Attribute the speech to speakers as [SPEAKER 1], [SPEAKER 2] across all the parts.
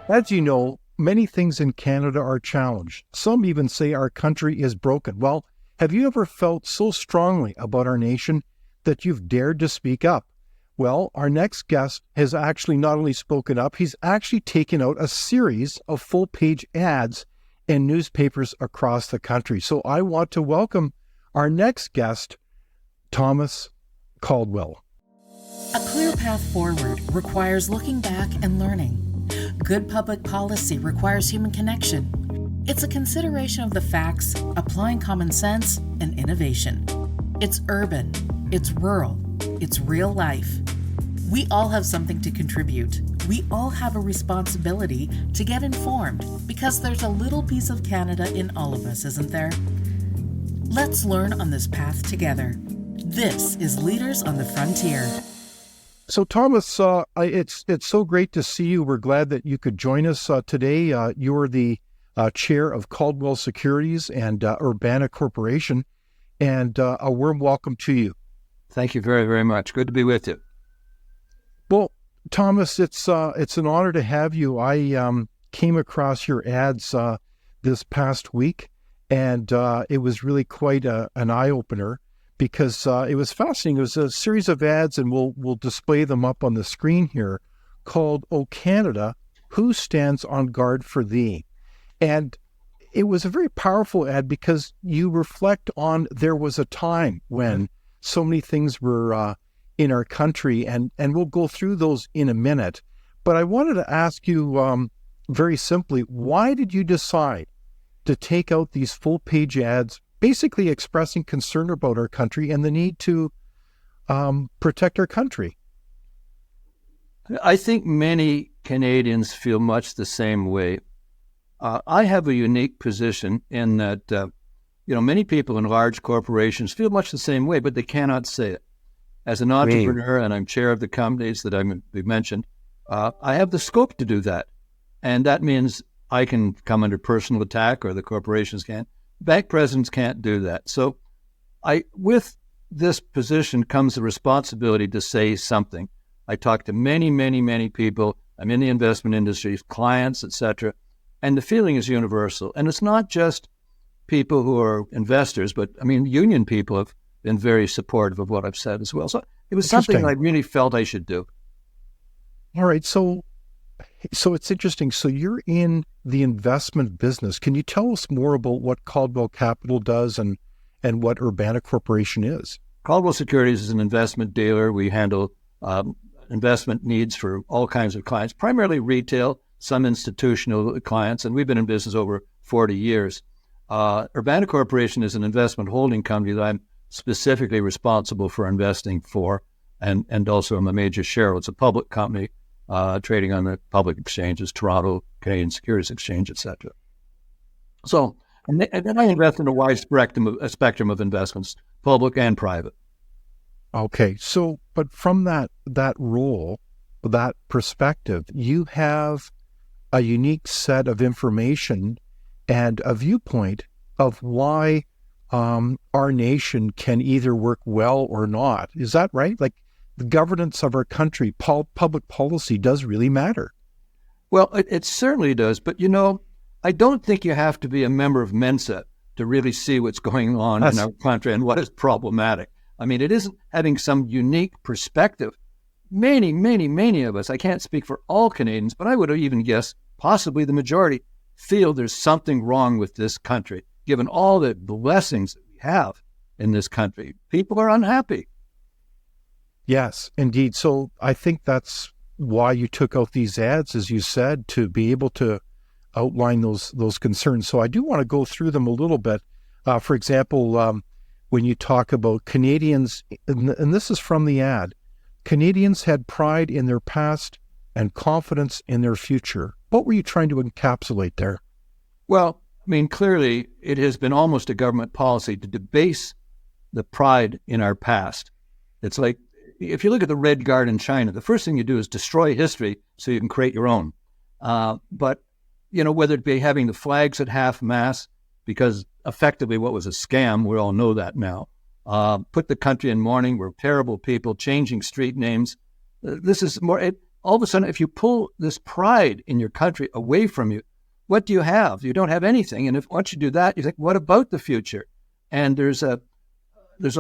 [SPEAKER 1] As you know, many things in Canada are challenged. Some even say our country is broken. Well, have you ever felt so strongly about our nation that you've dared to speak up? Well, our next guest has actually not only spoken up, he's actually taken out a series of full-page ads in newspapers across the country. So I want to welcome our next guest, Thomas Caldwell.
[SPEAKER 2] A clear path forward requires looking back and learning. Good public policy requires human connection. It's a consideration of the facts, applying common sense and innovation. It's urban, it's rural, it's real life. We all have something to contribute. We all have a responsibility to get informed because there's a little piece of Canada in all of us, isn't there? Let's learn on this path together. This is Leaders on the Frontier.
[SPEAKER 1] So, Thomas, it's so great to see you. We're glad that you could join us today. You're the chair of Caldwell Securities and Urbana Corporation, and a warm welcome to you.
[SPEAKER 3] Thank you very, very much. Good to be with you.
[SPEAKER 1] Well, Thomas, it's an honor to have you. I came across your ads this past week, and it was really quite an eye-opener because it was fascinating. It was a series of ads, and we'll display them up on the screen here, called "O Canada, Who Stands on Guard for Thee?" And it was a very powerful ad because you reflect on there was a time when so many things were in our country, and we'll go through those in a minute. But I wanted to ask you very simply, why did you decide to take out these full-page ads basically expressing concern about our country and the need to protect our country?
[SPEAKER 3] I think many Canadians feel much the same way. I have a unique position in that, many people in large corporations feel much the same way, but they cannot say it. As an entrepreneur, and I'm chair of the companies that we mentioned, I have the scope to do that. And that means I can come under personal attack, or the corporations can. Bank presidents can't do that. So with this position comes the responsibility to say something. I talk to many, many, many people. I'm in the investment industry, clients, etc. And the feeling is universal. And it's not just people who are investors, but union people have been very supportive of what I've said as well. So it was something I really felt I should do.
[SPEAKER 1] All right. So it's interesting. So you're in the investment business. Can you tell us more about what Caldwell Capital does and what Urbana Corporation is?
[SPEAKER 3] Caldwell Securities is an investment dealer. We handle investment needs for all kinds of clients, primarily retail, some institutional clients, and we've been in business over 40 years. Urbana Corporation is an investment holding company that I'm specifically responsible for investing for, and also I'm a major shareholder. It's a public company trading on the public exchanges, Toronto, Canadian Securities Exchange, etc. So, and then I invest in a wide spectrum of investments, public and private.
[SPEAKER 1] Okay, so but from that role, that perspective, you have a unique set of information and a viewpoint of why our nation can either work well or not. Is that right? Like, the governance of our country, public policy does really matter.
[SPEAKER 3] Well, it certainly does. But, I don't think you have to be a member of Mensa to really see what's going on in our country and what is problematic. It isn't having some unique perspective. Many, many, many of us, I can't speak for all Canadians, but I would even guess possibly the majority, feel there's something wrong with this country, given all the blessings that we have in this country. People are unhappy.
[SPEAKER 1] Yes, indeed. So I think that's why you took out these ads, as you said, to be able to outline those concerns. So I do want to go through them a little bit. For example, when you talk about Canadians, and this is from the ad, Canadians had pride in their past and confidence in their future. What were you trying to encapsulate there?
[SPEAKER 3] Well, clearly it has been almost a government policy to debase the pride in our past. It's like, if you look at the Red Guard in China, the first thing you do is destroy history so you can create your own. But, whether it be having the flags at half-mast, because effectively what was a scam, we all know that now, put the country in mourning, we're terrible people, changing street names. This is more, all of a sudden, if you pull this pride in your country away from you, what do you have? You don't have anything. And if once you do that, you think, what about the future? And there's a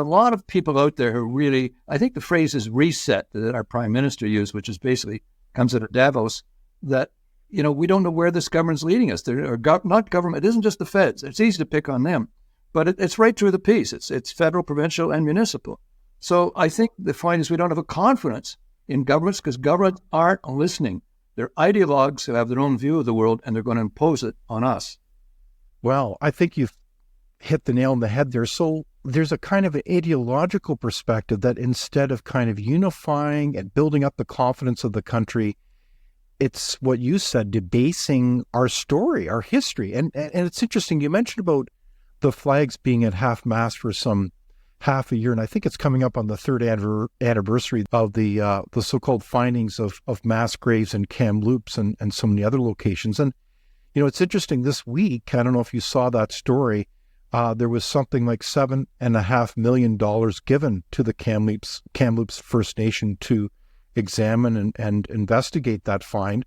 [SPEAKER 3] lot of people out there who really, I think the phrase is reset that our prime minister used, which is basically comes out of Davos, that, we don't know where this government's leading us. Not government. It isn't just the feds. It's easy to pick on them, but it's right through the piece. It's federal, provincial, and municipal. So I think the point is we don't have a confidence in governments because governments aren't listening. They're ideologues who have their own view of the world, and they're going to impose it on us.
[SPEAKER 1] Well, I think you've hit the nail on the head there. So there's a kind of an ideological perspective that instead of kind of unifying and building up the confidence of the country, it's what you said, debasing our story, our history. And it's interesting, you mentioned about the flags being at half-mast for some half a year, and I think it's coming up on the third anniversary of the so-called findings of mass graves in Kamloops and so many other locations. And, it's interesting, this week, I don't know if you saw that story, there was something like $7.5 million given to the Kamloops First Nation to examine and investigate that find.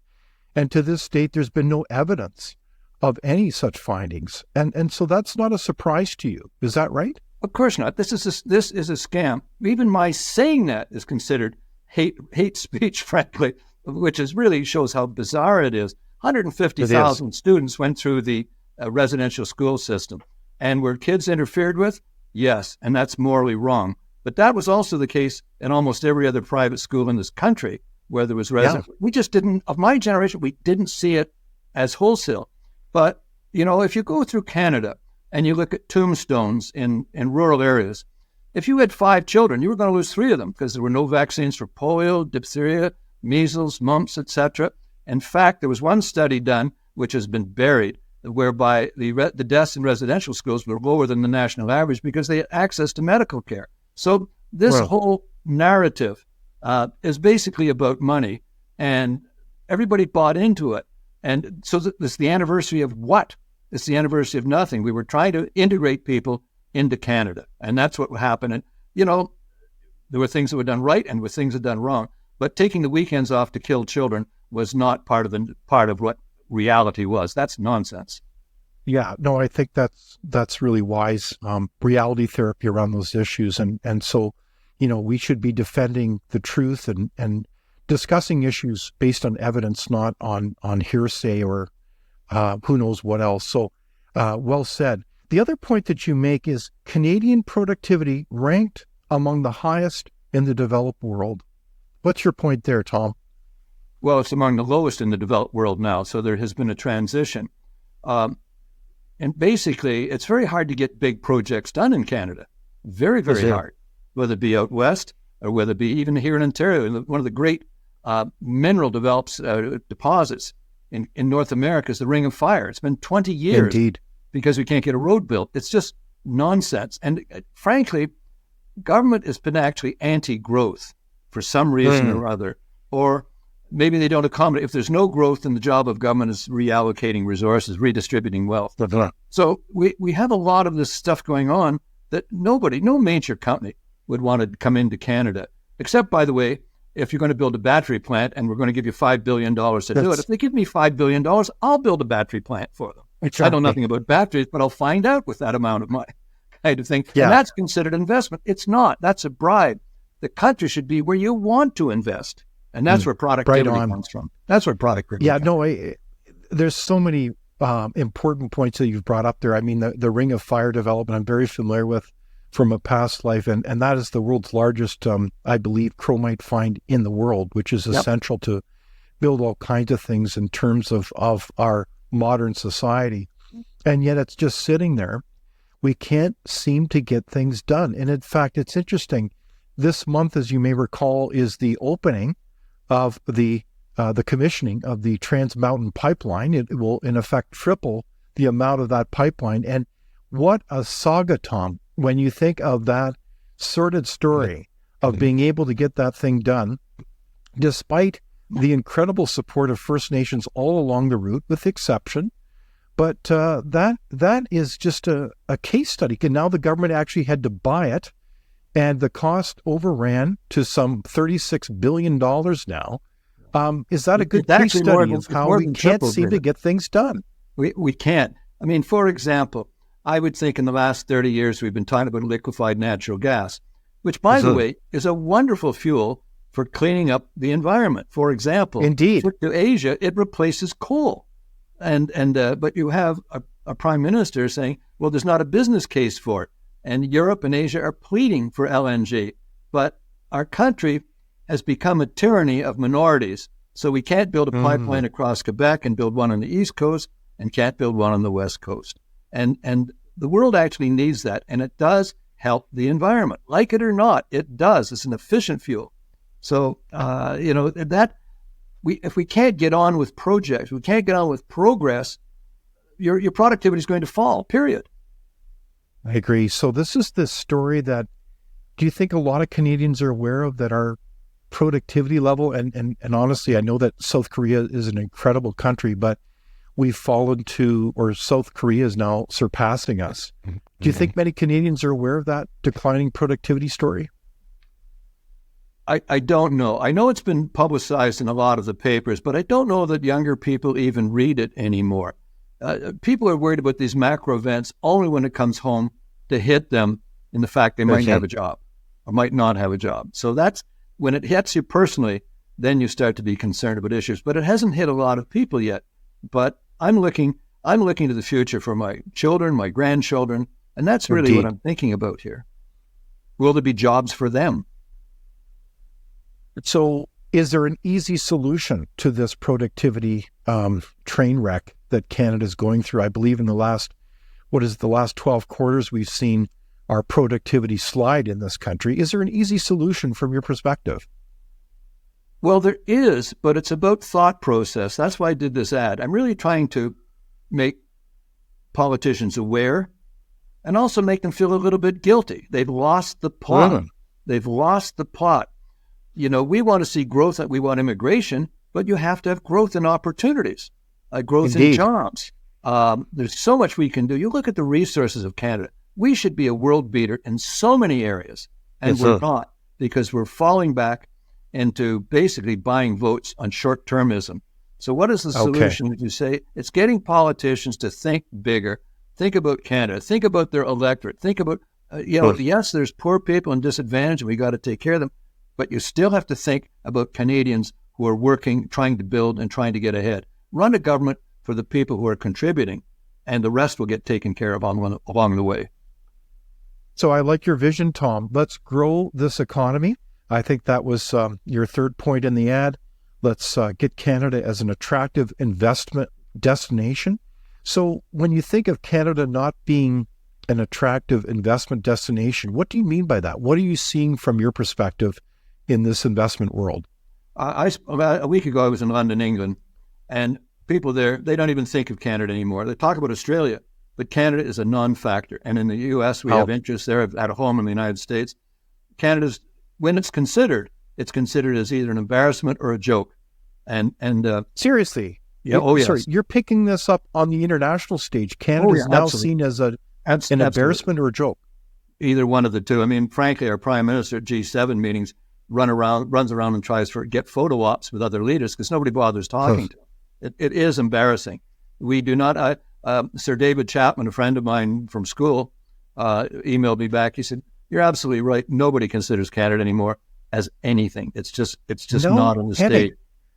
[SPEAKER 1] And to this date, there's been no evidence of any such findings. And so that's not a surprise to you. Is that right?
[SPEAKER 3] Of course not. This is a scam. Even my saying that is considered hate speech, frankly, which really shows how bizarre it is. 150,000 students went through the residential school system. And were kids interfered with? Yes, and that's morally wrong. But that was also the case in almost every other private school in this country where there was residents. Yeah. We just didn't, of my generation, we didn't see it as wholesale. But, if you go through Canada and you look at tombstones in rural areas, if you had 5 children, you were going to lose 3 of them because there were no vaccines for polio, diphtheria, measles, mumps, etc. In fact, there was one study done, which has been buried, whereby the deaths in residential schools were lower than the national average because they had access to medical care. So this whole narrative is basically about money, and everybody bought into it. And so this is the anniversary of what? It's the anniversary of nothing. We were trying to integrate people into Canada, and that's what happened. And, there were things that were done right and were things that were done wrong. But taking the weekends off to kill children was not part of what reality was. That's nonsense.
[SPEAKER 1] Yeah, no, I think that's really wise reality therapy around those issues. And so, we should be defending the truth and discussing issues based on evidence, not on hearsay or who knows what else. So well said. The other point that you make is Canadian productivity ranked among the highest in the developed world. What's your point there, Tom?
[SPEAKER 3] Well, it's among the lowest in the developed world now, so there has been a transition. And basically, it's very hard to get big projects done in Canada. Very, very hard, whether it be out west or whether it be even here in Ontario. One of the great mineral deposits in North America is the Ring of Fire. It's been 20 years because we can't get a road built. It's just nonsense. And frankly, government has been actually anti-growth for some reason or other, or maybe they don't accommodate. If there's no growth, then the job of government is reallocating resources, redistributing wealth. So we have a lot of this stuff going on that no major company would want to come into Canada, except, by the way, if you're going to build a battery plant and we're going to give you $5 billion to do it. If they give me $5 billion, I'll build a battery plant for them. Exactly. I know nothing about batteries, but I'll find out with that amount of money, kind of thing. Yeah. And that's considered investment. It's not. That's a bribe. The country should be where you want to invest. And that's where productivity comes from. That's where productivity comes from.
[SPEAKER 1] There's so many important points that you've brought up there. I mean, the Ring of Fire development, I'm very familiar with from a past life, and that is the world's largest, I believe, chromite find in the world, which is essential to build all kinds of things in terms of our modern society. And yet it's just sitting there. We can't seem to get things done. And in fact, it's interesting. This month, as you may recall, is the opening of the commissioning of the Trans Mountain Pipeline. It will, in effect, triple the amount of that pipeline. And what a saga, Tom, when you think of that sordid story of being able to get that thing done, despite the incredible support of First Nations all along the route, with exception. But that is just a case study. And now the government actually had to buy it, and the cost overran to some $36 billion now. Is that a good
[SPEAKER 3] It's
[SPEAKER 1] case
[SPEAKER 3] actually
[SPEAKER 1] study of
[SPEAKER 3] it's
[SPEAKER 1] how
[SPEAKER 3] more
[SPEAKER 1] we
[SPEAKER 3] than
[SPEAKER 1] can't
[SPEAKER 3] triple,
[SPEAKER 1] seem to
[SPEAKER 3] David.
[SPEAKER 1] get things done?
[SPEAKER 3] We can't. I mean, for example, I would think in the last 30 years we've been talking about liquefied natural gas, which, by the way, is a wonderful fuel for cleaning up the environment. For example,
[SPEAKER 1] Indeed.
[SPEAKER 3] to Asia, it replaces coal. But you have a prime minister saying, well, there's not a business case for it. And Europe and Asia are pleading for LNG. But our country has become a tyranny of minorities. So we can't build a pipeline across Quebec and build one on the East Coast and can't build one on the West Coast. And the world actually needs that. And it does help the environment. Like it or not, it does. It's an efficient fuel. So, if we can't get on with projects, we can't get on with progress, your productivity is going to fall, period.
[SPEAKER 1] I agree. So this is the story that, do you think a lot of Canadians are aware of, that our productivity level, and honestly, I know that South Korea is an incredible country, but we've fallen to, or South Korea is now surpassing us. Do you think many Canadians are aware of that declining productivity story?
[SPEAKER 3] I don't know. I know it's been publicized in a lot of the papers, but I don't know that younger people even read it anymore. People are worried about these macro events only when it comes home to hit them in the fact they might have a job or might not have a job. So that's when it hits you personally, then you start to be concerned about issues. But it hasn't hit a lot of people yet. But I'm looking to the future for my children, my grandchildren, and that's really what I'm thinking about here. Will there be jobs for them?
[SPEAKER 1] So is there an easy solution to this productivity train wreck that Canada is going through? I believe in the last 12 quarters, we've seen our productivity slide in this country. Is there an easy solution from your perspective?
[SPEAKER 3] Well, there is, but it's about thought process. That's why I did this ad. I'm really trying to make politicians aware and also make them feel a little bit guilty. They've lost the plot. They've lost the plot. You know, we want to see growth, we want immigration, but you have to have growth in opportunities, growth in jobs. There's so much we can do. You look at the resources of Canada. We should be a world beater in so many areas, and we're not, because we're falling back into basically buying votes on short-termism. So what is the solution, would you say? It's getting politicians to think bigger, think about Canada, think about their electorate, think about, yes, there's poor people and disadvantaged, and we got to take care of them. But you still have to think about Canadians who are working, trying to build, and trying to get ahead. Run a government for the people who are contributing, and the rest will get taken care of along the way.
[SPEAKER 1] So I like your vision, Tom. Let's grow this economy. I think that was your third point in the ad. Let's get Canada as an attractive investment destination. So when you think of Canada not being an attractive investment destination, what do you mean by that? What are you seeing from your perspective in this investment world?
[SPEAKER 3] About a week ago, I was in London, England, and people there, they don't even think of Canada anymore. They talk about Australia, but Canada is a non-factor. And in the U.S., we have interests there at home in the United States. Canada's, when it's considered as either an embarrassment or a joke. And
[SPEAKER 1] seriously?
[SPEAKER 3] Yeah. Oh, yes.
[SPEAKER 1] Sorry, you're picking this up on the international stage. Canada is now seen as an embarrassment or a joke.
[SPEAKER 3] Either one of the two. I mean, frankly, our prime minister at G7 meetings runs around and tries to get photo ops with other leaders because nobody bothers talking to him. It is embarrassing. We do not. Sir David Chapman, a friend of mine from school, emailed me back. He said, "You're absolutely right. Nobody considers Canada anymore as anything. It's just not on the stage."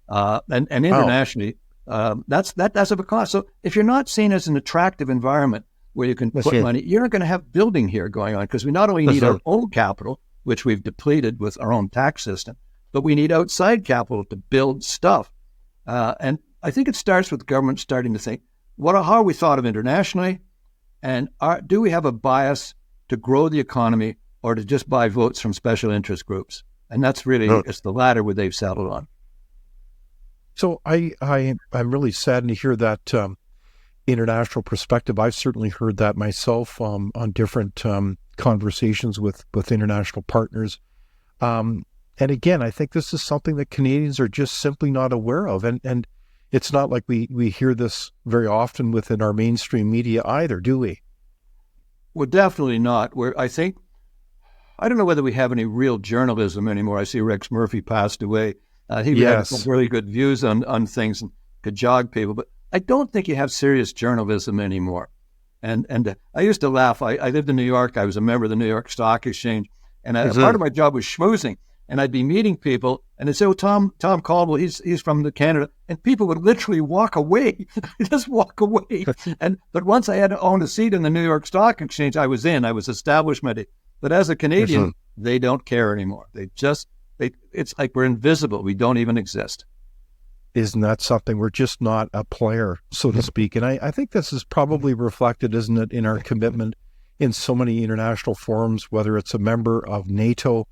[SPEAKER 3] And internationally, that's a because. So if you're not seen as an attractive environment where you can put money, you're not going to have building here going on, because we not only need our own capital, which we've depleted with our own tax system, but we need outside capital to build stuff. And I think it starts with government starting to think, how are we thought of internationally? And do we have a bias to grow the economy or to just buy votes from special interest groups? And that's really, it's the latter where they've settled on.
[SPEAKER 1] So I'm really saddened to hear that international perspective. I've certainly heard that myself on different conversations with international partners. And again, I think this is something that Canadians are just simply not aware of. And it's not like we hear this very often within our mainstream media either, do we?
[SPEAKER 3] Well, definitely not. I don't know whether we have any real journalism anymore. I see Rex Murphy passed away. He had some
[SPEAKER 1] Yes.
[SPEAKER 3] really good views on things and could jog people. But I don't think you have serious journalism anymore. And I used to laugh. I lived in New York. I was a member of the New York Stock Exchange. And part of my job was schmoozing. And I'd be meeting people, and they'd say, "Oh, Tom Caldwell, he's from Canada," and people would literally walk away, just walk away. But once I had to own a seat in the New York Stock Exchange, I was establishment. But as a Canadian, they don't care anymore. It's like we're invisible. We don't even exist.
[SPEAKER 1] Isn't that something? We're just not a player, so to speak. And I think this is probably reflected, isn't it, in our commitment in so many international forums, whether it's a member of NATO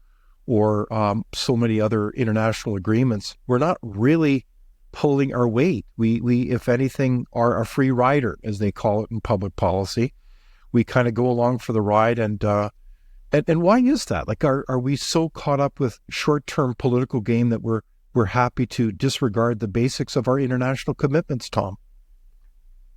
[SPEAKER 1] or so many other international agreements. We're not really pulling our weight. We if anything, are a free rider, as they call it in public policy. We kind of go along for the ride. And why is that? Like, are we so caught up with short-term political game that we're happy to disregard the basics of our international commitments, Tom?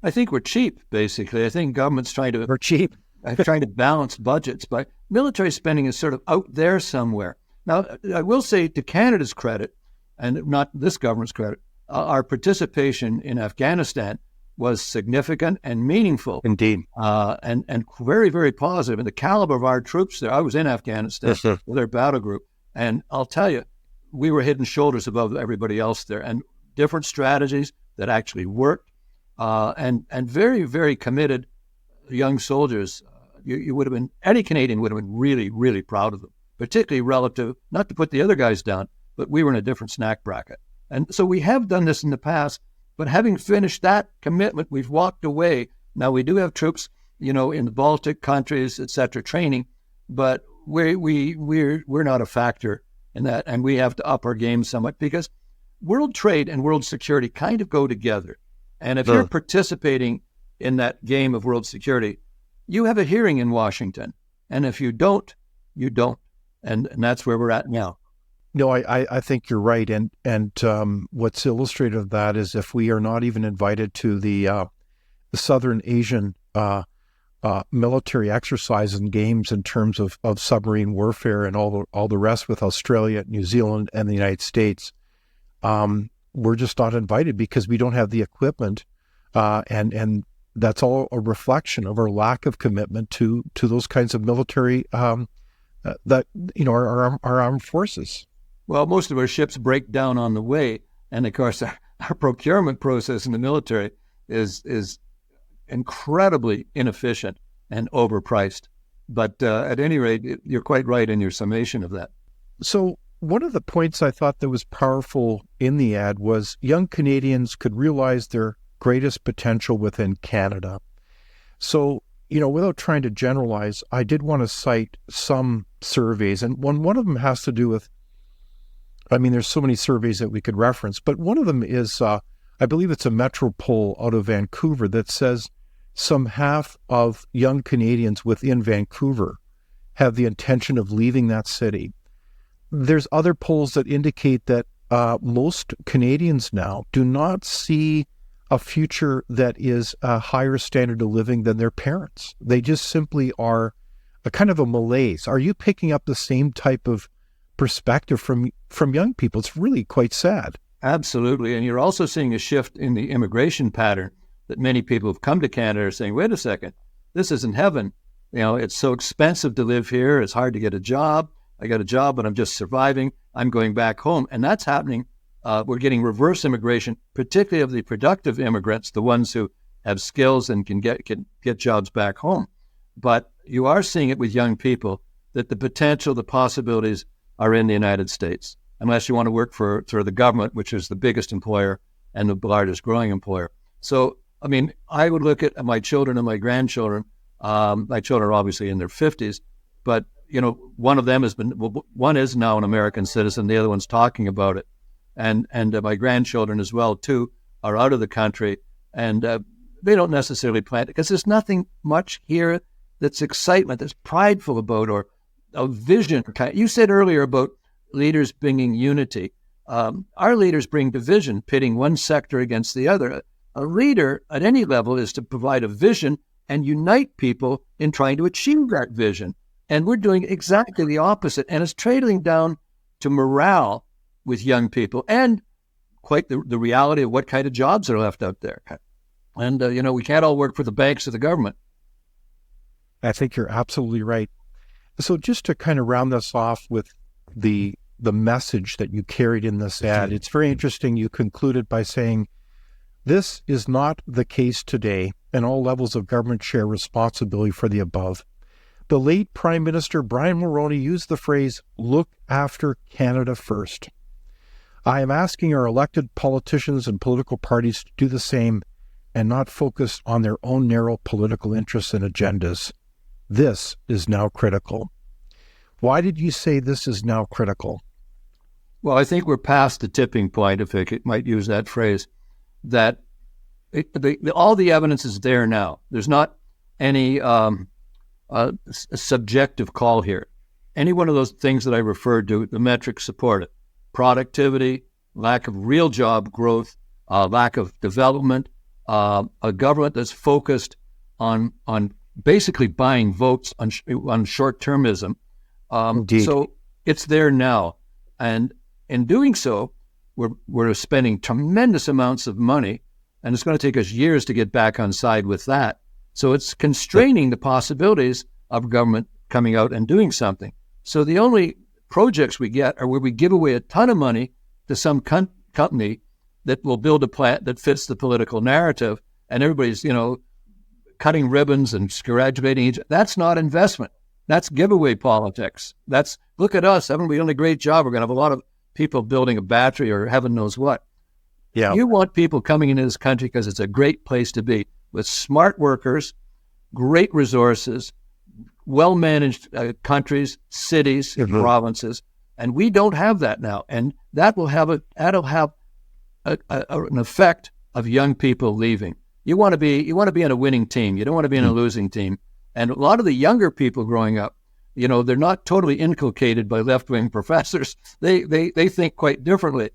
[SPEAKER 3] I think we're cheap, basically. I think government's
[SPEAKER 1] We're cheap.
[SPEAKER 3] trying to balance budgets, but military spending is sort of out there somewhere. Now, I will say, to Canada's credit, and not this government's credit, our participation in Afghanistan was significant and meaningful.
[SPEAKER 1] Indeed.
[SPEAKER 3] And very, very positive. And the caliber of our troops there, I was in Afghanistan with their battle group, and I'll tell you, we were head and shoulders above everybody else there, and different strategies that actually worked, and very, very committed young soldiers. You would have been, any Canadian would have been really, really proud of them, particularly relative, not to put the other guys down, but we were in a different snack bracket. And so we have done this in the past, but having finished that commitment, we've walked away. Now, we do have troops, in the Baltic countries, et cetera, training, but we're not a factor in that, and we have to up our game somewhat, because world trade and world security kind of go together. And if you're participating in that game of world security, you have a hearing in Washington. And if you don't, you don't. And that's where we're at now.
[SPEAKER 1] No, I think you're right. And what's illustrative of that is, if we are not even invited to the Southern Asian military exercises and games in terms of submarine warfare and all the rest with Australia, New Zealand, and the United States, we're just not invited because we don't have the equipment, and that's all a reflection of our lack of commitment to those kinds of military that our armed forces.
[SPEAKER 3] Well, most of our ships break down on the way, and of course our procurement process in the military is incredibly inefficient and overpriced. But at any rate, you're quite right in your summation of that.
[SPEAKER 1] So one of the points I thought that was powerful in the ad was young Canadians could realize their greatest potential within Canada. So, without trying to generalize, I did want to cite some surveys, and one of them has to do with, there's so many surveys that we could reference, but one of them is, I believe it's a Metro poll out of Vancouver that says some half of young Canadians within Vancouver have the intention of leaving that city. There's other polls that indicate that most Canadians now do not see a future that is a higher standard of living than their parents. They just simply are a kind of a malaise. Are you picking up the same type of perspective from young people? It's really quite sad.
[SPEAKER 3] Absolutely. And you're also seeing a shift in the immigration pattern, that many people who've come to Canada are saying, wait a second, this isn't heaven. It's so expensive to live here. It's hard to get a job. I got a job, but I'm just surviving. I'm going back home. And that's happening. We're getting reverse immigration, particularly of the productive immigrants, the ones who have skills and can get jobs back home. But you are seeing it with young people, that the potential, the possibilities are in the United States, unless you want to work for the government, which is the biggest employer and the largest growing employer. So, I would look at my children and my grandchildren. My children are obviously in their 50s, but, one of them one is now an American citizen. The other one's talking about it. And my grandchildren as well, too, are out of the country, and they don't necessarily plan it, because there's nothing much here that's excitement, that's prideful about, or a vision. You said earlier about leaders bringing unity. Our leaders bring division, pitting one sector against the other. A leader at any level is to provide a vision and unite people in trying to achieve that vision. And we're doing exactly the opposite. And it's trailing down to morale with young people and quite the reality of what kind of jobs are left out there. And, we can't all work for the banks or the government.
[SPEAKER 1] I think you're absolutely right. So just to kind of round this off with the message that you carried in this ad, it's very interesting. You concluded by saying, this is not the case today, and all levels of government share responsibility for the above. The late Prime Minister Brian Mulroney used the phrase, look after Canada first. I am asking our elected politicians and political parties to do the same and not focus on their own narrow political interests and agendas. This is now critical. Why did you say this is now critical?
[SPEAKER 3] Well, I think we're past the tipping point, if I might use that phrase, that all the evidence is there now. There's not any subjective call here. Any one of those things that I referred to, the metrics support it. Productivity, lack of real job growth, lack of development, a government that's focused on basically buying votes on short-termism. So it's there now. And in doing so, we're spending tremendous amounts of money, and it's going to take us years to get back on side with that. So it's constraining the possibilities of government coming out and doing something. So the only projects we get are where we give away a ton of money to some company that will build a plant that fits the political narrative, and everybody's, cutting ribbons and congratulating each other. That's not investment. That's giveaway politics. That's, look at us, haven't we done a great job? We're going to have a lot of people building a battery or heaven knows what.
[SPEAKER 1] Yeah.
[SPEAKER 3] You want people coming into this country because it's a great place to be, with smart workers, great resources, well-managed countries, cities, provinces, and we don't have that now. And that'll have an effect of young people leaving. You want to be in a winning team. You don't want to be in a losing team. And a lot of the younger people growing up, they're not totally inculcated by left-wing professors. They think quite differently.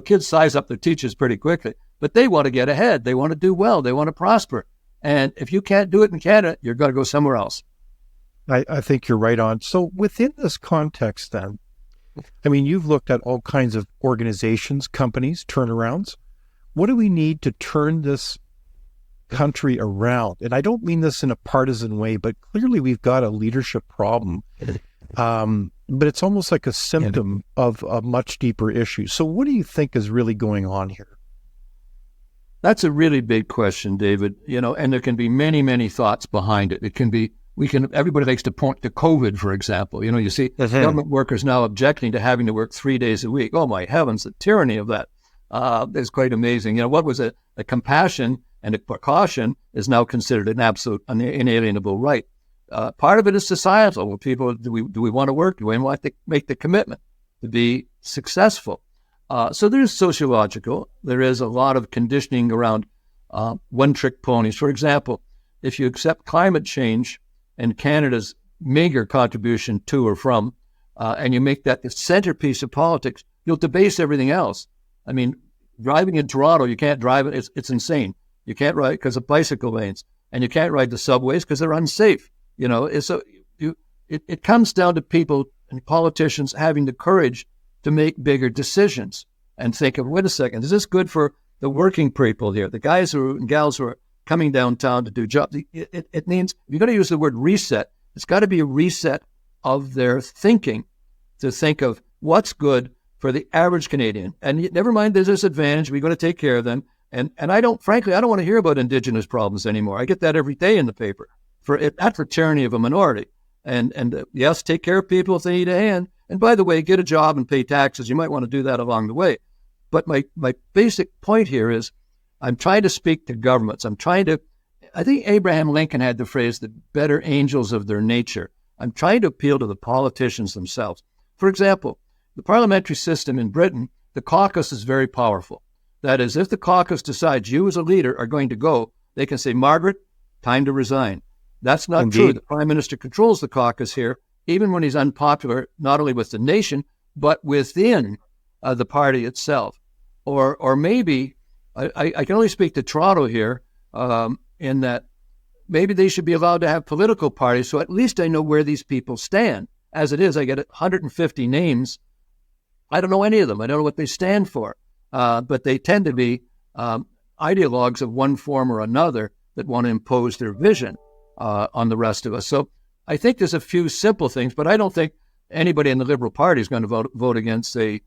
[SPEAKER 3] Kids size up their teachers pretty quickly, but they want to get ahead. They want to do well. They want to prosper. And if you can't do it in Canada, you're going to go somewhere else.
[SPEAKER 1] I think you're right on. So within this context then, I mean, you've looked at all kinds of organizations, companies, turnarounds. What do we need to turn this country around? And I don't mean this in a partisan way, but clearly we've got a leadership problem. But it's almost like a symptom of a much deeper issue. So what do you think is really going on here?
[SPEAKER 3] That's a really big question, David. And there can be many, many thoughts behind it. It can be, everybody likes to point to COVID, for example. You see government workers now objecting to having to work 3 days a week. Oh my heavens, the tyranny of that is quite amazing. What was a compassion and a precaution is now considered an absolute inalienable right. Part of it is societal. Well, people, do we want to work? Do we want to make the commitment to be successful? So there's sociological. There is a lot of conditioning around one-trick ponies. For example, if you accept climate change and Canada's meager contribution to or from, and you make that the centerpiece of politics, you'll debase everything else. I mean, driving in Toronto, you can't drive it. It's insane. You can't ride because of bicycle lanes, and you can't ride the subways because they're unsafe. It comes down to people and politicians having the courage to make bigger decisions and think of, wait a second, is this good for the working people here, the guys and gals who are coming downtown to do jobs? It means, if you're going to use the word reset, it's got to be a reset of their thinking, to think of what's good for the average Canadian. And never mind there's this advantage, we're going to take care of them. And I don't want to hear about Indigenous problems anymore. I get that every day in the paper. That's for tyranny of a minority. And yes, take care of people if they need a hand. And by the way, get a job and pay taxes. You might want to do that along the way. But my basic point here is, I'm trying to speak to governments. I think Abraham Lincoln had the phrase, the better angels of their nature. I'm trying to appeal to the politicians themselves. For example, the parliamentary system in Britain, the caucus is very powerful. That is, if the caucus decides you as a leader are going to go, they can say, Margaret, time to resign. That's not true. The Prime Minister controls the caucus here, even when he's unpopular, not only with the nation, but within the party itself. Or maybe, I can only speak to Toronto here, in that maybe they should be allowed to have political parties, so at least I know where these people stand. As it is, I get 150 names I don't know any of them. I don't know what they stand for, but they tend to be ideologues of one form or another that want to impose their vision on the rest of us. So I think there's a few simple things, but I don't think anybody in the Liberal Party is going to vote against, say,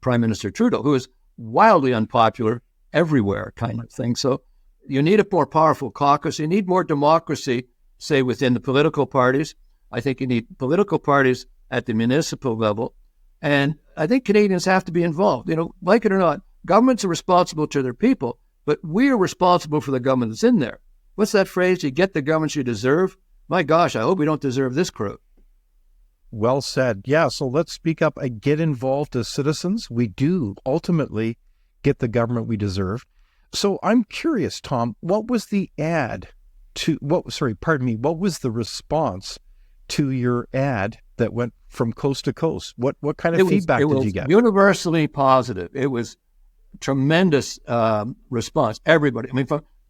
[SPEAKER 3] Prime Minister Trudeau, who is wildly unpopular everywhere, kind of thing. So you need a more powerful caucus. You need more democracy, say, within the political parties. I think you need political parties at the municipal level. And I think Canadians have to be involved. Like it or not, governments are responsible to their people, but we're responsible for the government that's in there. What's that phrase? You get the governments you deserve. My gosh, I hope we don't deserve this crew.
[SPEAKER 1] Well said. Yeah, so let's speak up and get involved as citizens. We do ultimately get the government we deserve. So I'm curious, Tom, what was the what was the response to your ad that went from coast to coast? What kind of feedback did you get?
[SPEAKER 3] Universally positive. It was tremendous response. Everybody.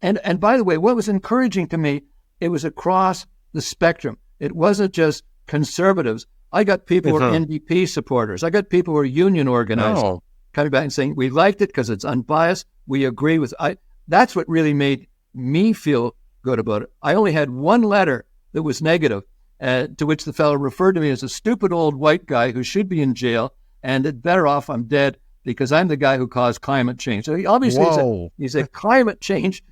[SPEAKER 3] And by the way, what was encouraging to me, it was across the spectrum. It wasn't just conservatives. I got people who are NDP supporters. I got people who are union organized coming back and saying, we liked it because it's unbiased. We agree with that's what really made me feel good about it. I only had one letter that was negative, to which the fellow referred to me as a stupid old white guy who should be in jail, and it's better off I'm dead because I'm the guy who caused climate change. So he obviously he said climate change.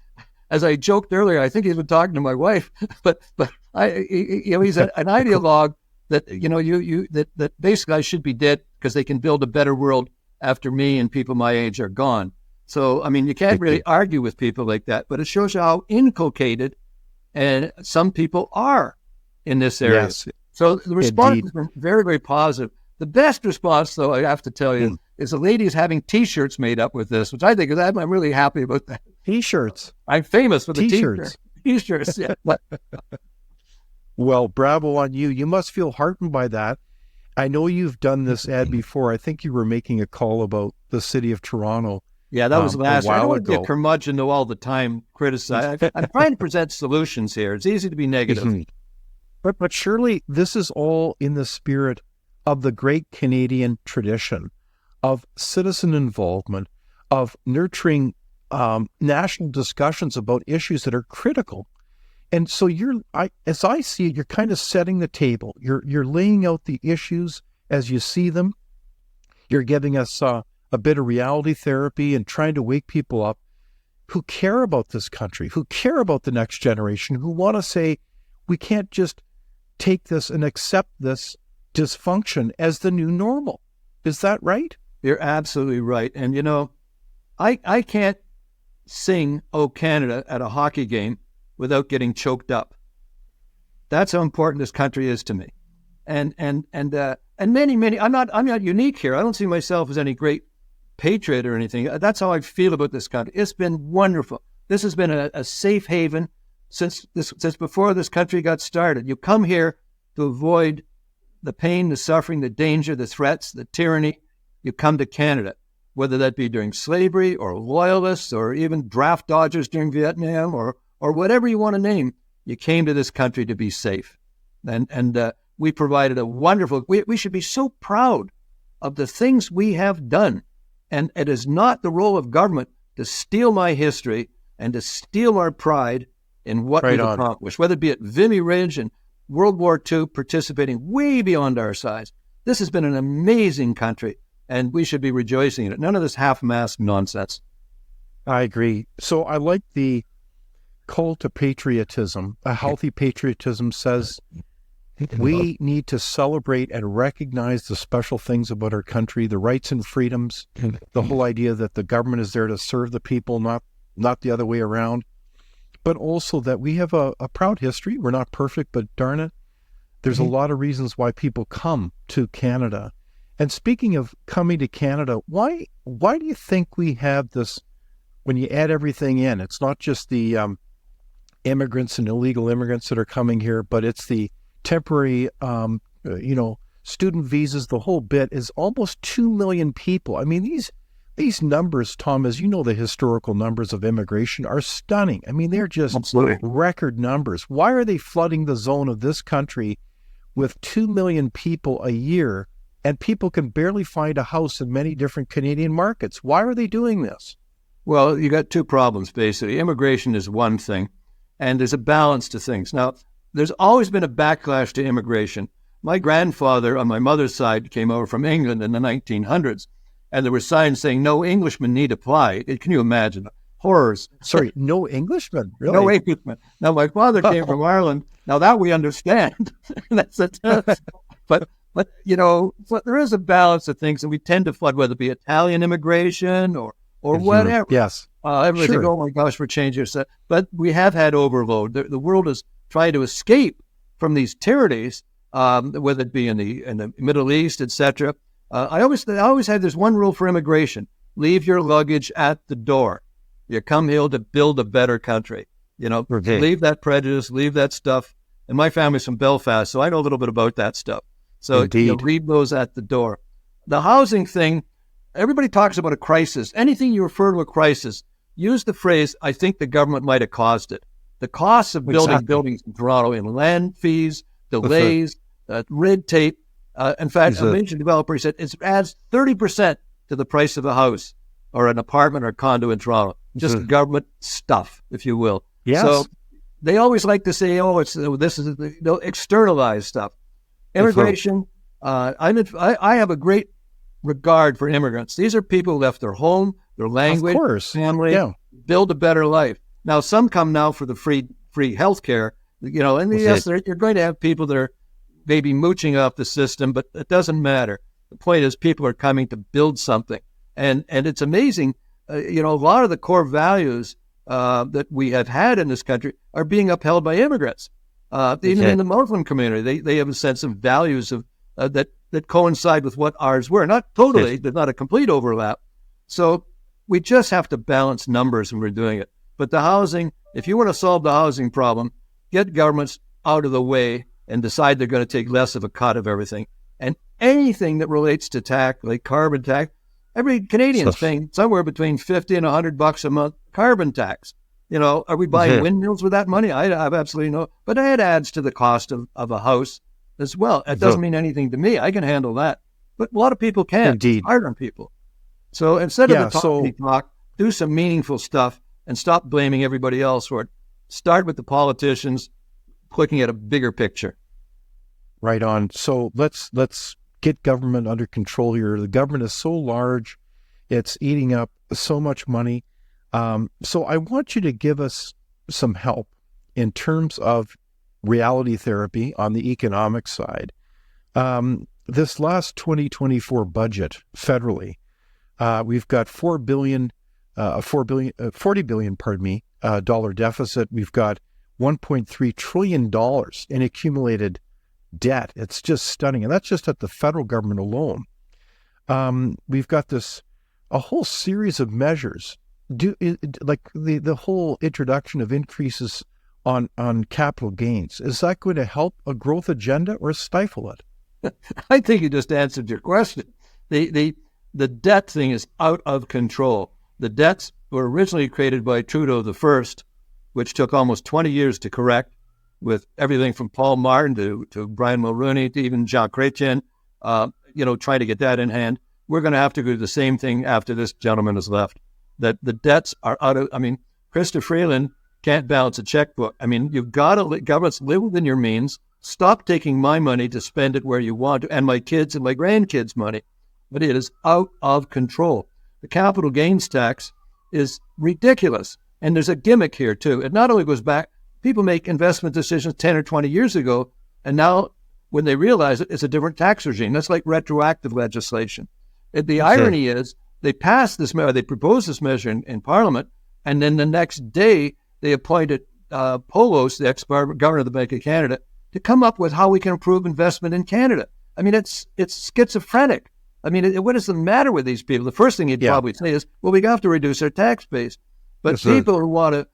[SPEAKER 3] As I joked earlier, I think he's been talking to my wife, but he's an ideologue that that basically I should be dead because they can build a better world after me and people my age are gone. So you can't really argue with people like that, but it shows you how inculcated and some people are in this area. Yes, so the response has been very, very positive. The best response, though, I have to tell you, is the ladies having T-shirts made up with this, which I think I'm really happy about that.
[SPEAKER 1] T-shirts.
[SPEAKER 3] I'm famous for the T-shirts. T-shirts, yeah.
[SPEAKER 1] Well, bravo on you. You must feel heartened by that. I know you've done this ad before. I think you were making a call about the city of Toronto.
[SPEAKER 3] Yeah, that was last year. I don't want to be a curmudgeon though all the time criticize. I'm trying to present solutions here. It's easy to be negative.
[SPEAKER 1] But surely this is all in the spirit of the great Canadian tradition of citizen involvement, of nurturing national discussions about issues that are critical. And so as I see it, you're kind of setting the table. You're laying out the issues as you see them. You're giving us a bit of reality therapy and trying to wake people up who care about this country, who care about the next generation, who want to say, we can't just take this and accept this dysfunction as the new normal. Is that right?
[SPEAKER 3] You're absolutely right. And I can't sing "Oh Canada" at a hockey game without getting choked up. That's how important this country is to me. And many, I'm not unique here. I don't see myself as any great patriot or anything. That's how I feel about this country. It's been wonderful. This has been a safe haven since before this country got started. You come here to avoid the pain, the suffering, the danger, the threats, the tyranny. You come to Canada, whether that be during slavery or loyalists or even draft dodgers during Vietnam or whatever you want to name. You came to this country to be safe. And we provided a wonderful, we should be so proud of the things we have done. And it is not the role of government to steal my history and to steal our pride in what we've accomplished, whether it be at Vimy Ridge and World War II, participating way beyond our size. This has been an amazing country, and we should be rejoicing in it. None of this half-mast nonsense.
[SPEAKER 1] I agree. So I like the call to patriotism. A healthy patriotism says we need to celebrate and recognize the special things about our country, the rights and freedoms, the whole idea that the government is there to serve the people, not the other way around, but also that we have a proud history. We're not perfect, but darn it, there's a lot of reasons why people come to Canada. And speaking of coming to Canada, why do you think we have this, when you add everything in, it's not just the immigrants and illegal immigrants that are coming here, but it's the temporary, student visas, the whole bit is almost 2 million people. I mean, these numbers, Tom, as you know, the historical numbers of immigration are stunning. I mean, they're just record numbers. Why are they flooding the zone of this country with 2 million people a year and people can barely find a house in many different Canadian markets. Why are they doing this?
[SPEAKER 3] Well, you got two problems, basically. Immigration is one thing, and there's a balance to things. Now, there's always been a backlash to immigration. My grandfather on my mother's side came over from England in the 1900s, and there were signs saying no Englishmen need apply. Can you imagine? Horrors.
[SPEAKER 1] Sorry, no Englishmen? Really?
[SPEAKER 3] No Englishmen. Now, my father came from Ireland. Now, that we understand. That's a but there is a balance of things, and we tend to flood, whether it be Italian immigration or whatever.
[SPEAKER 1] Yes.
[SPEAKER 3] Everybody think, oh my gosh, we're changing this. But we have had overload. The world is trying to escape from these tyrannies, whether it be in the Middle East, etc. I always had this one rule for immigration: leave your luggage at the door. You come here to build a better country. Leave that prejudice, leave that stuff. And my family's from Belfast, so I know a little bit about that stuff. So leave those at the door. The housing thing, everybody talks about a crisis. Anything you refer to a crisis, use the phrase, I think the government might have caused it. The costs of building buildings in Toronto in land fees, delays, red tape. In fact, a major developer said it adds 30% to the price of a house or an apartment or condo in Toronto. Just government stuff, if you will.
[SPEAKER 1] Yes.
[SPEAKER 3] So they always like to say, this is externalized stuff. Immigration, I have a great regard for immigrants. These are people who left their home, their language, family, build a better life. Now, some come now for the free health care, and yes, you're going to have people that are maybe mooching off the system, but it doesn't matter. The point is people are coming to build something. And it's amazing, a lot of the core values that we have had in this country are being upheld by immigrants. Even in the Muslim community, they have a sense of values of that coincide with what ours were. Not totally, there's not a complete overlap. So we just have to balance numbers when we're doing it. But the housing, if you want to solve the housing problem, get governments out of the way and decide they're going to take less of a cut of everything. And anything that relates to tax, like carbon tax, every Canadian's paying somewhere between $50 and $100 a month carbon tax. Are we buying windmills with that money? I have absolutely no. But it adds to the cost of a house as well. It doesn't mean anything to me. I can handle that. But a lot of people can't.
[SPEAKER 1] Indeed.
[SPEAKER 3] It's hard on people. So instead of the talk, do some meaningful stuff and stop blaming everybody else for it. Start with the politicians, looking at a bigger picture.
[SPEAKER 1] Right on. So let's get government under control here. The government is so large, it's eating up so much money. So I want you to give us some help in terms of reality therapy on the economic side. This last 2024 budget federally, we've got $40 billion, dollar deficit. We've got $1.3 trillion in accumulated debt. It's just stunning. And that's just at the federal government alone. We've got a whole series of measures, like the whole introduction of increases on capital gains. Is that going to help a growth agenda or stifle it?
[SPEAKER 3] I think you just answered your question. The debt thing is out of control. The debts were originally created by Trudeau the First, which took almost 20 years to correct, with everything from Paul Martin to Brian Mulroney to even Jacques Chrétien, trying to get that in hand. We're going to have to do the same thing after this gentleman has left. That the debts are out of, Krista Freeland can't balance a checkbook. You've got to let governments live within your means. Stop taking my money to spend it where you want to, and my kids and my grandkids' money. But it is out of control. The capital gains tax is ridiculous. And there's a gimmick here, too. It not only goes back, people make investment decisions 10 or 20 years ago, and now when they realize it, it's a different tax regime. That's like retroactive legislation. The irony is they passed this measure, they proposed this measure in Parliament, and then the next day they appointed Polos, the ex-governor of the Bank of Canada, to come up with how we can improve investment in Canada. It's schizophrenic. What does the matter with these people? The first thing he'd probably say is, well, we have to reduce our tax base. But people who want to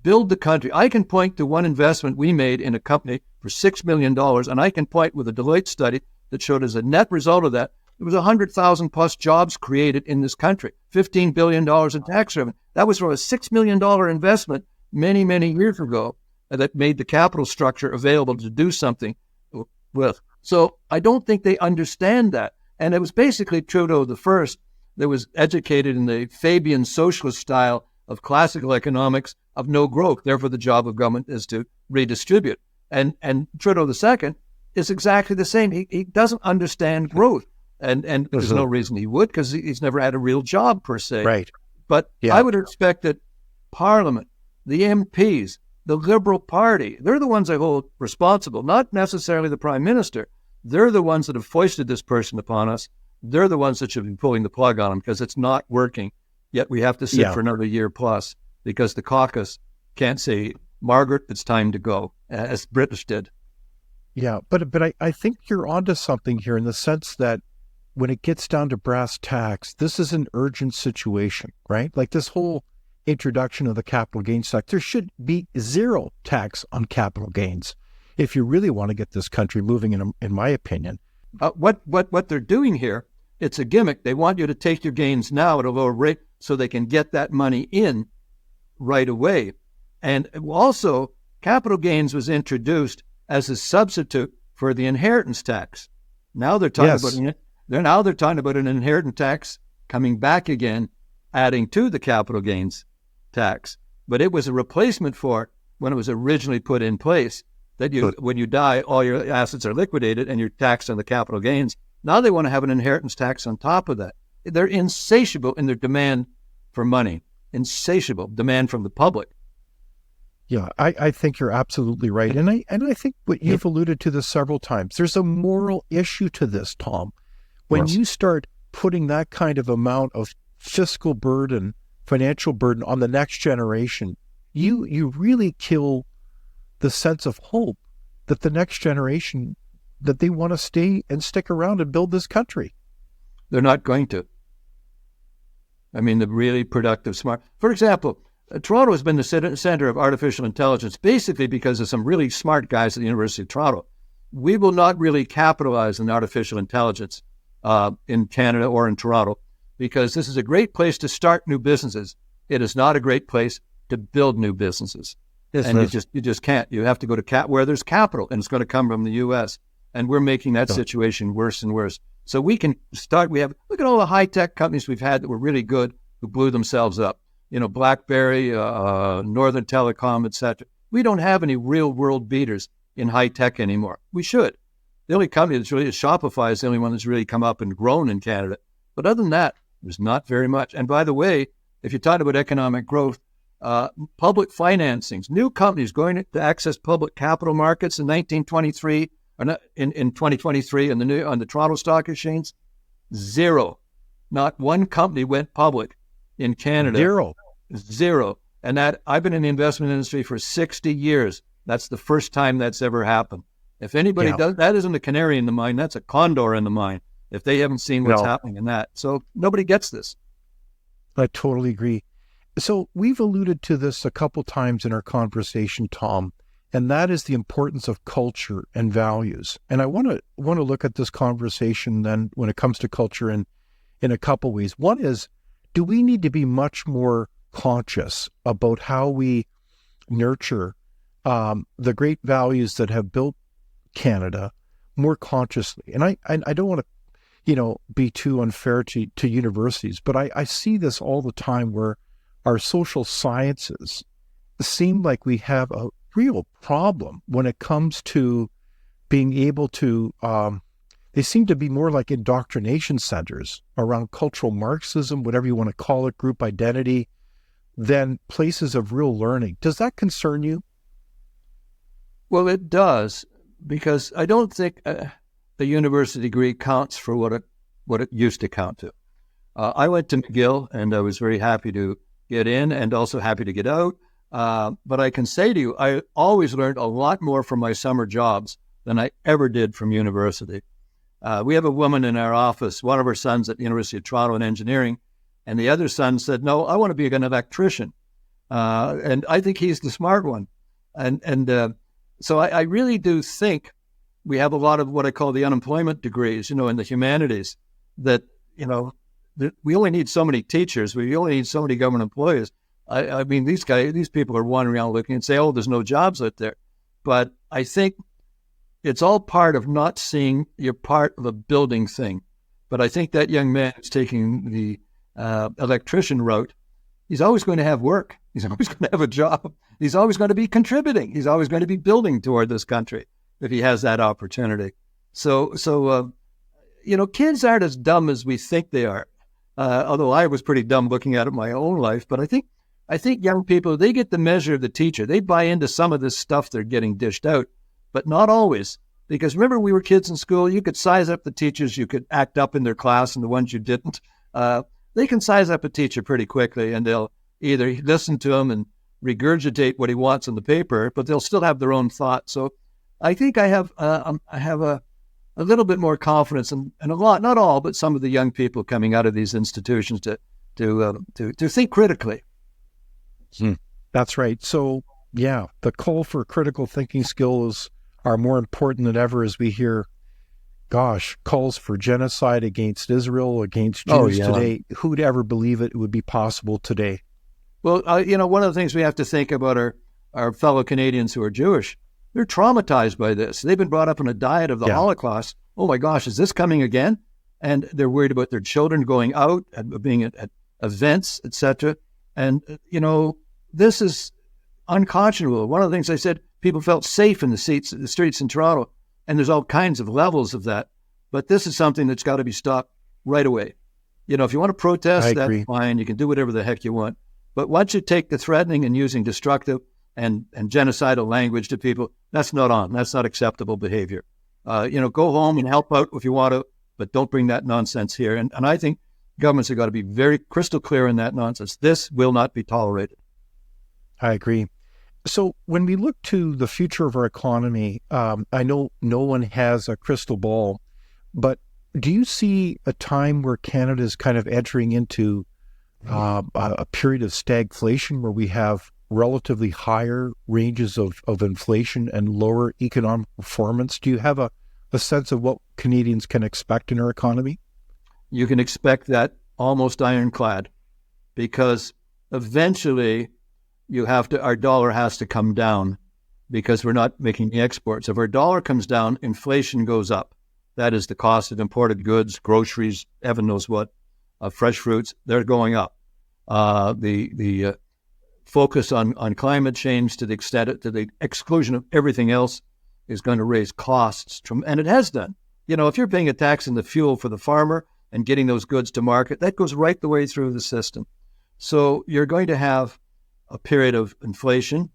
[SPEAKER 3] build the country, I can point to one investment we made in a company for $6 million, and I can point with a Deloitte study that showed as a net result of that, there was 100,000 plus jobs created in this country, $15 billion in tax revenue. That was from a $6 million investment many, many years ago that made the capital structure available to do something with. So I don't think they understand that. And it was basically Trudeau the first that was educated in the Fabian socialist style of classical economics of no growth. Therefore, the job of government is to redistribute. And Trudeau II is exactly the same. He doesn't understand growth. And there's no reason he would, because he's never had a real job per se.
[SPEAKER 1] Right.
[SPEAKER 3] But I would expect that Parliament, the MPs, the Liberal Party, they're the ones I hold responsible, not necessarily the Prime Minister. They're the ones that have foisted this person upon us. They're the ones that should be pulling the plug on him, because it's not working. Yet we have to sit for another year plus, because the caucus can't say, Margaret, it's time to go, as British did.
[SPEAKER 1] Yeah, but I think you're onto something here, in the sense that when it gets down to brass tacks, this is an urgent situation, right? Like this whole introduction of the capital gains tax, there should be zero tax on capital gains if you really want to get this country moving, in my opinion.
[SPEAKER 3] What they're doing here, it's a gimmick. They want you to take your gains now at a lower rate so they can get that money in right away. And also, capital gains was introduced as a substitute for the inheritance tax. Now they're talking about they're talking about an inheritance tax coming back again, adding to the capital gains tax. But it was a replacement for it when it was originally put in place, that when you die, all your assets are liquidated and you're taxed on the capital gains. Now they want to have an inheritance tax on top of that. They're insatiable in their demand for money, insatiable demand from the public.
[SPEAKER 1] Yeah, I think you're absolutely right. And I think what you've alluded to this several times, there's a moral issue to this, Tom. When you start putting that kind of amount of fiscal burden, financial burden on the next generation, you really kill the sense of hope that the next generation, that they want to stay and stick around and build this country.
[SPEAKER 3] They're not going to. I mean, the really productive, smart. For example, Toronto has been the center of artificial intelligence, basically because of some really smart guys at the University of Toronto. We will not really capitalize on artificial intelligence in Canada or in Toronto, because this is a great place to start new businesses. It is not a great place to build new businesses. And you just can't. You have to go to where there's capital, and it's going to come from the U.S. And we're making that situation worse and worse. So we can start. Look at all the high-tech companies we've had that were really good, who blew themselves up. You know, BlackBerry, Northern Telecom, etc. We don't have any real world beaters in high tech anymore. We should. The only company that's really, Shopify is the only one that's really come up and grown in Canada. But other than that, there's not very much. And by the way, if you're talking about economic growth, public financings, new companies going to access public capital markets in 1923, or not, in 2023 on the Toronto Stock Exchange, zero. Not one company went public in Canada. Zero. And that, I've been in the investment industry for 60 years. That's the first time that's ever happened. If anybody does, that isn't a canary in the mine, that's a condor in the mine, if they haven't seen what's happening in that. So nobody gets this.
[SPEAKER 1] I totally agree. So we've alluded to this a couple times in our conversation, Tom, and that is the importance of culture and values. And I want to look at this conversation then when it comes to culture in a couple ways. One is, do we need to be much more conscious about how we nurture the great values that have built Canada more consciously? And I don't want to, be too unfair to universities, but I see this all the time where our social sciences seem like we have a real problem when it comes to being able to, they seem to be more like indoctrination centers around cultural Marxism, whatever you want to call it, group identity, than places of real learning. Does that concern you?
[SPEAKER 3] Well, it does, because I don't think a university degree counts for what it used to count to. I went to McGill, and I was very happy to get in and also happy to get out. But I can say to you, I always learned a lot more from my summer jobs than I ever did from university. We have a woman in our office, one of her sons at the University of Toronto in engineering, and the other son said, no, I want to be an electrician. And I think he's the smart one. So I really do think we have a lot of what I call the unemployment degrees, in the humanities, that, we only need so many teachers. We only need so many government employees. I mean, these people are wandering around looking and say, oh, there's no jobs out there. But I think it's all part of not seeing you're part of a building thing. But I think that young man who's taking the electrician route, he's always going to have work. He's always going to have a job. He's always going to be contributing. He's always going to be building toward this country if he has that opportunity. So kids aren't as dumb as we think they are. Although I was pretty dumb looking at it my own life, but I think young people, they get the measure of the teacher. They buy into some of this stuff they're getting dished out, but not always. Because remember, we were kids in school, you could size up the teachers, you could act up in their class, and the ones you didn't. They can size up a teacher pretty quickly, and they'll either listen to him and regurgitate what he wants on the paper, but they'll still have their own thoughts. So I think I have a little bit more confidence and a lot, not all, but some of the young people coming out of these institutions to think critically.
[SPEAKER 1] That's right. So, yeah, the call for critical thinking skills are more important than ever as we hear, calls for genocide against Israel, against Jews today. Who'd ever believe it would be possible today?
[SPEAKER 3] Well, one of the things we have to think about our fellow Canadians who are Jewish. They're traumatized by this. They've been brought up on a diet of the Holocaust. Oh my gosh, is this coming again? And they're worried about their children going out and being at events, etc. And, this is unconscionable. One of the things I said, people felt safe in the streets in Toronto, and there's all kinds of levels of that. But this is something that's got to be stopped right away. If you want to protest, that's fine. You can do whatever the heck you want. But once you take the threatening and using destructive and genocidal language to people, that's not on. That's not acceptable behavior. Go home and help out if you want to, but don't bring that nonsense here. And I think governments have got to be very crystal clear in that nonsense. This will not be tolerated.
[SPEAKER 1] I agree. So when we look to the future of our economy, I know no one has a crystal ball, but do you see a time where Canada is kind of entering into a period of stagflation where we have relatively higher ranges of inflation and lower economic performance? Do you have a sense of what Canadians can expect in our economy?
[SPEAKER 3] You can expect that almost ironclad, because eventually our dollar has to come down because we're not making the exports. If our dollar comes down, inflation goes up. That is the cost of imported goods, groceries, heaven knows what, fresh fruits, they're going up. The focus on climate change to the exclusion of everything else is going to raise costs, and it has done. If you're paying a tax on the fuel for the farmer and getting those goods to market, that goes right the way through the system. So you're going to have a period of inflation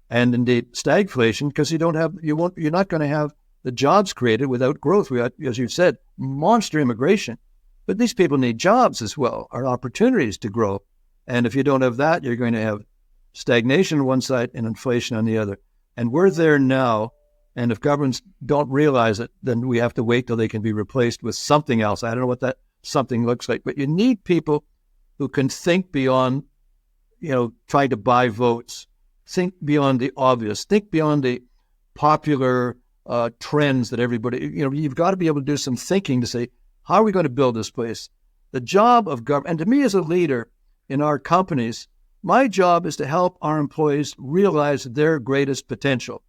[SPEAKER 3] and indeed stagflation, because you're not going to have the jobs created without growth. We had, as you said, monster immigration, but these people need jobs as well, or opportunities to grow. And if you don't have that, you're going to have stagnation on one side and inflation on the other. And we're there now. And if governments don't realize it, then we have to wait till they can be replaced with something else. I don't know what that something looks like, but you need people who can think beyond, trying to buy votes, think beyond the obvious, think beyond the popular trends that everybody, you've got to be able to do some thinking to say, how are we going to build this place? The job of government, and to me as a leader in our companies, my job is to help our employees realize their greatest potential,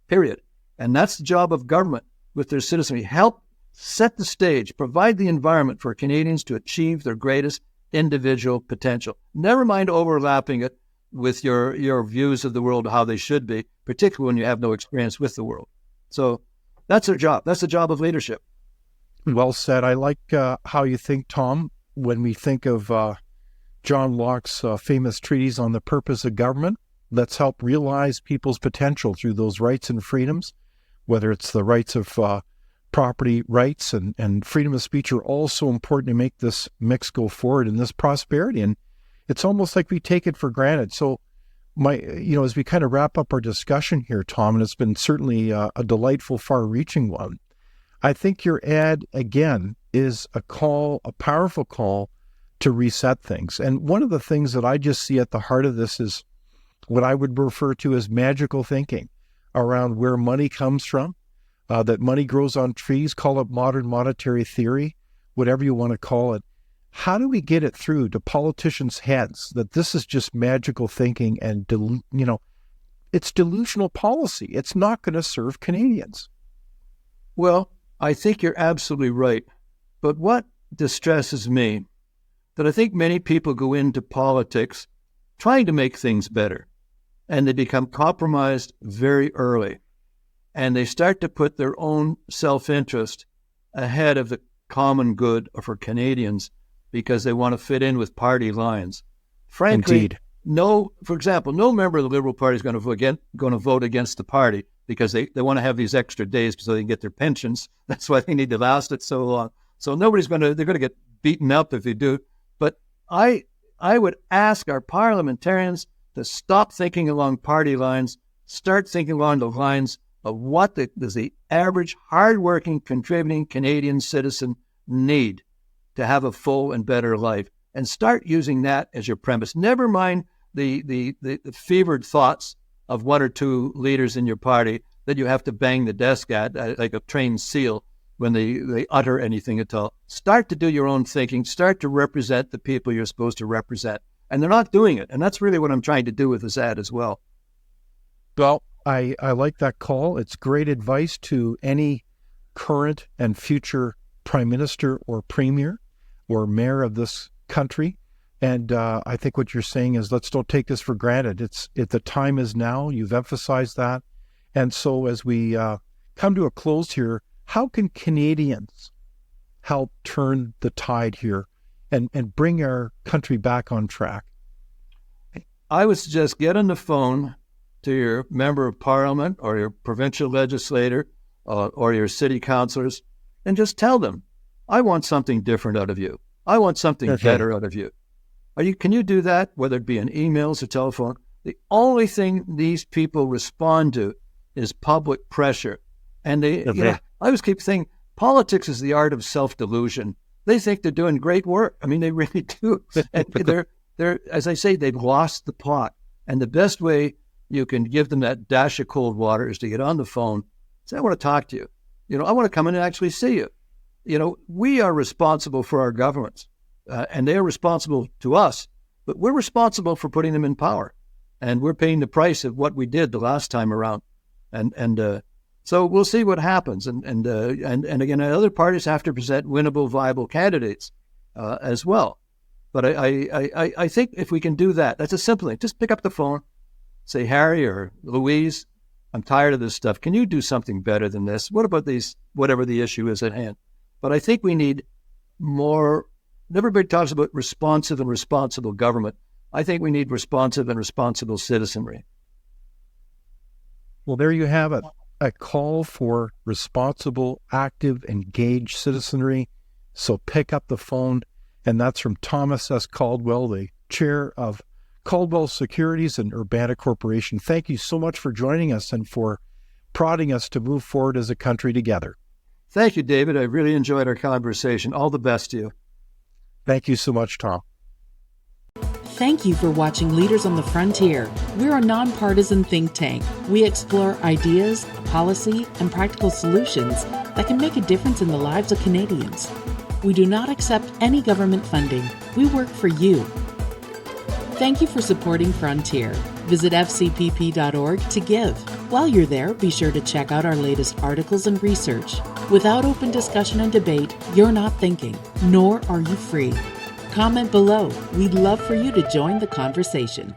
[SPEAKER 3] period. And that's the job of government with their citizenry. Help set the stage, provide the environment for Canadians to achieve their greatest individual potential. Never mind overlapping it with your views of the world, how they should be, particularly when you have no experience with the world. So that's their job. That's the job of leadership.
[SPEAKER 1] Well said. I like how you think, Tom, when we think of John Locke's famous treatise on the purpose of government. Let's help realize people's potential through those rights and freedoms, whether it's the rights of property rights and freedom of speech are all so important to make this mix go forward in this prosperity. And it's almost like we take it for granted. So as we kind of wrap up our discussion here, Tom, and it's been certainly a delightful, far-reaching one, I think your ad, again, is a powerful call to reset things. And one of the things that I just see at the heart of this is what I would refer to as magical thinking around where money comes from, that money grows on trees, call it modern monetary theory, whatever you want to call it. How do we get it through to politicians' heads that this is just magical thinking and, it's delusional policy. It's not going to serve Canadians.
[SPEAKER 3] Well, I think you're absolutely right. But what distresses me that I think many people go into politics trying to make things better, and they become compromised very early, and they start to put their own self-interest ahead of the common good for Canadians because they want to fit in with party lines. Frankly,
[SPEAKER 1] Indeed.
[SPEAKER 3] for example, no member of the Liberal Party is going to vote against the party because they want to have these extra days so they can get their pensions. That's why they need to last it so long. So they're going to get beaten up if they do. But I would ask our parliamentarians to stop thinking along party lines, start thinking along the lines of what does the average, hardworking, contributing Canadian citizen need to have a full and better life, and start using that as your premise. Never mind the fevered thoughts of one or two leaders in your party that you have to bang the desk at like a trained seal when they utter anything at all. Start to do your own thinking. Start to represent the people you're supposed to represent. And they're not doing it. And that's really what I'm trying to do with this ad as well.
[SPEAKER 1] Well, I like that call. It's great advice to any current and future prime minister or premier or mayor of this country. And I think what you're saying is let's don't take this for granted. The time is now. You've emphasized that. And so as we come to a close here, how can Canadians help turn the tide here and bring our country back on track?
[SPEAKER 3] I would suggest get on the phone to your member of parliament or your provincial legislator or your city councillors and just tell them, I want something different out of you. I want something better out of you. Can you do that, whether it be in emails or telephone? The only thing these people respond to is public pressure. And I always keep saying politics is the art of self-delusion. They think they're doing great work. I mean, they really do. And they're, as I say, they've lost the plot. And the best way you can give them that dash of cold water is to get on the phone, say, I want to talk to you. I want to come in and actually see you. We are responsible for our governments, and they are responsible to us, but we're responsible for putting them in power. And we're paying the price of what we did the last time around. And so we'll see what happens. And again, other parties have to present winnable, viable candidates as well. But I think if we can do that, that's a simple thing. Just pick up the phone, say, Harry or Louise, I'm tired of this stuff. Can you do something better than this? What about these, whatever the issue is at hand? But I think we need more. Everybody talks about responsive and responsible government. I think we need responsive and responsible citizenry.
[SPEAKER 1] Well, there you have it. A call for responsible, active, engaged citizenry. So pick up the phone. And that's from Thomas S. Caldwell, the chair of Caldwell Securities and Urbana Corporation. Thank you so much for joining us and for prodding us to move forward as a country together.
[SPEAKER 3] Thank you, David. I really enjoyed our conversation. All the best to you.
[SPEAKER 1] Thank you so much, Tom.
[SPEAKER 2] Thank you for watching Leaders on the Frontier. We're a nonpartisan think tank. We explore ideas, policy, and practical solutions that can make a difference in the lives of Canadians. We do not accept any government funding. We work for you. Thank you for supporting Frontier. Visit fcpp.org to give. While you're there, be sure to check out our latest articles and research. Without open discussion and debate, you're not thinking, nor are you free. Comment below. We'd love for you to join the conversation.